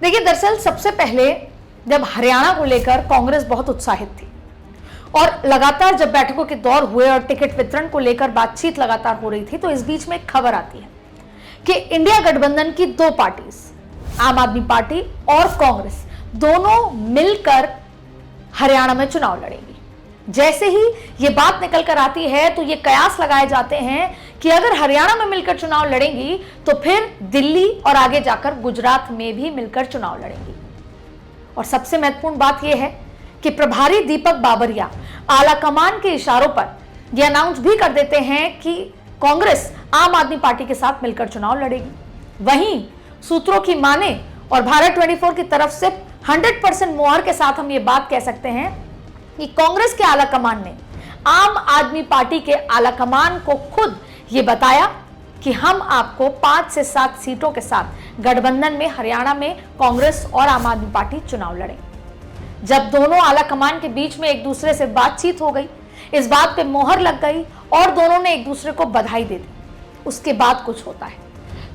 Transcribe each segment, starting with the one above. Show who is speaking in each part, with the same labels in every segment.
Speaker 1: देखिए, दरअसल सबसे पहले जब हरियाणा को लेकर कांग्रेस बहुत उत्साहित थी और लगातार जब बैठकों के दौर हुए और टिकट वितरण को लेकर बातचीत लगातार हो रही थी, तो इस बीच में एक खबर आती है कि इंडिया गठबंधन की दो पार्टीज, आम आदमी पार्टी और कांग्रेस, दोनों मिलकर हरियाणा में चुनाव लड़ेंगी। जैसे ही ये बात निकल कर आती है तो ये कयास लगाए जाते हैं कि अगर हरियाणा में मिलकर चुनाव लड़ेंगी तो फिर दिल्ली और आगे जाकर गुजरात में भी मिलकर चुनाव लड़ेंगी। और सबसे महत्वपूर्ण बात यह है कि प्रभारी दीपक बाबरिया आला कमान के इशारों पर यह अनाउंस भी कर देते हैं कि कांग्रेस आम आदमी पार्टी के साथ मिलकर चुनाव लड़ेगी। वहीं सूत्रों की माने और भारत 24 की तरफ से 100% मोहर के साथ हम ये बात कह सकते हैं कि कांग्रेस के आला कमान ने आम आदमी पार्टी के आला कमान को खुद ये बताया कि हम आपको 5 से 7 सीटों के साथ गठबंधन में हरियाणा में कांग्रेस और आम आदमी पार्टी चुनाव लड़ेंगे। जब दोनों आला कमान के बीच में एक दूसरे से बातचीत हो गई, इस बात पे मोहर लग गई और दोनों ने एक दूसरे को बधाई दे दी, उसके बाद कुछ होता है।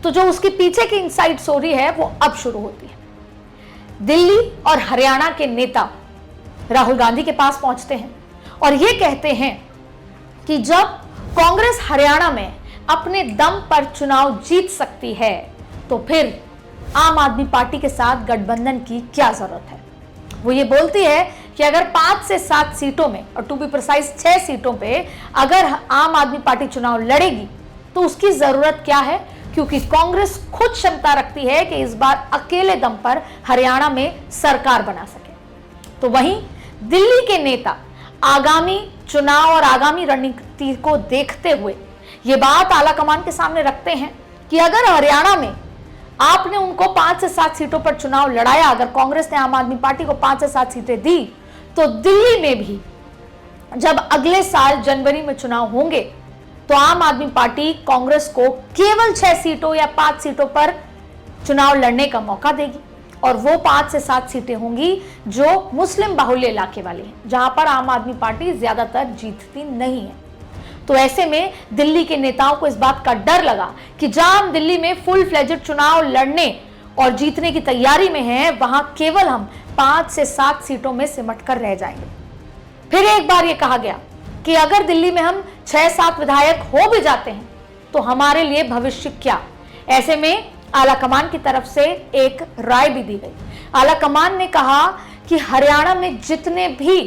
Speaker 1: तो जो उसके पीछे की इनसाइड स्टोरी है वो अब शुरू होती है। दिल्ली और हरियाणा के नेता राहुल गांधी के पास पहुंचते हैं और ये कहते हैं कि जब कांग्रेस हरियाणा में अपने दम पर चुनाव जीत सकती है तो फिर आम आदमी पार्टी के साथ गठबंधन की क्या जरूरत है। वो ये बोलती है कि अगर 5 से 7 सीटों में, और टू बी प्रिसाइज 6 सीटों पे अगर आम आदमी पार्टी चुनाव लड़ेगी तो उसकी जरूरत क्या है, क्योंकि कांग्रेस खुद क्षमता रखती है कि इस बार अकेले दम पर हरियाणा में सरकार बना सके। तो वहीं दिल्ली के नेता आगामी चुनाव और आगामी रणनीति को देखते हुए ये बात आला कमान के सामने रखते हैं कि अगर हरियाणा में आपने उनको 5 से 7 सीटों पर चुनाव लड़ाया, अगर कांग्रेस ने आम आदमी पार्टी को 5 से 7 सीटें दी, तो दिल्ली में भी जब अगले साल जनवरी में चुनाव होंगे तो आम आदमी पार्टी कांग्रेस को केवल 6 सीटों या 5 सीटों पर चुनाव लड़ने का मौका देगी और वो 5 से 7 सीटें होंगी जो मुस्लिम बाहुल्य इलाके वाली हैं, जहां पर आम आदमी पार्टी ज्यादातर जीतती नहीं है। तो ऐसे में दिल्ली के नेताओं को इस बात का डर लगा कि जहां हम दिल्ली में फुल फ्लेजेड चुनाव लड़ने और जीतने की तैयारी में हैं, वहां केवल हम 5 से 7 सीटों में सिमट कर रह जाएंगे। फिर एक बार यह कहा गया कि अगर दिल्ली में हम 6-7 विधायक हो भी जाते हैं तो हमारे लिए भविष्य क्या। ऐसे में आला कमान की तरफ से एक राय भी दी गई। आला कमान ने कहा कि हरियाणा में जितने भी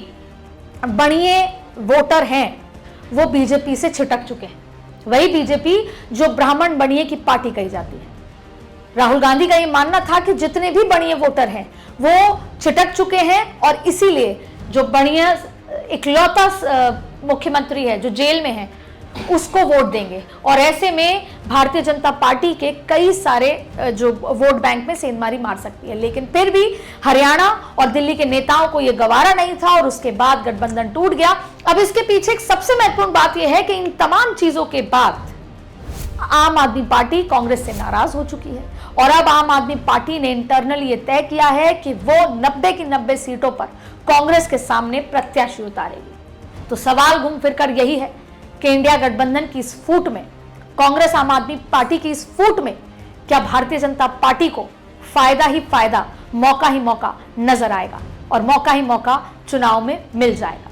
Speaker 1: बनिए वोटर हैं वो बीजेपी से छिटक चुके हैं, वही बीजेपी जो ब्राह्मण बनिए की पार्टी कही जाती है। राहुल गांधी का ये मानना था कि जितने भी बनिए वोटर हैं वो छिटक चुके हैं और इसीलिए जो बनिया इकलौता मुख्यमंत्री है जो जेल में है उसको वोट देंगे। और ऐसे में भारतीय जनता पार्टी के कई सारे जो वोट बैंक में सेंधमारी मार सकती है। लेकिन फिर भी हरियाणा और दिल्ली के नेताओं को यह गवारा नहीं था और उसके बाद गठबंधन टूट गया। अब इसके पीछे एक सबसे महत्वपूर्ण बात यह है कि इन तमाम चीजों के बाद आम आदमी पार्टी कांग्रेस से नाराज हो चुकी है और अब आम आदमी पार्टी ने इंटरनली यह तय किया है कि वो 90 की 90 सीटों पर कांग्रेस के सामने प्रत्याशी उतारेगी। तो सवाल घूम फिरकर यही है कि इंडिया गठबंधन की इस फूट में, कांग्रेस आम आदमी पार्टी की इस फूट में क्या भारतीय जनता पार्टी को फायदा ही फायदा, मौका ही मौका नजर आएगा और मौका ही मौका चुनाव में मिल जाएगा।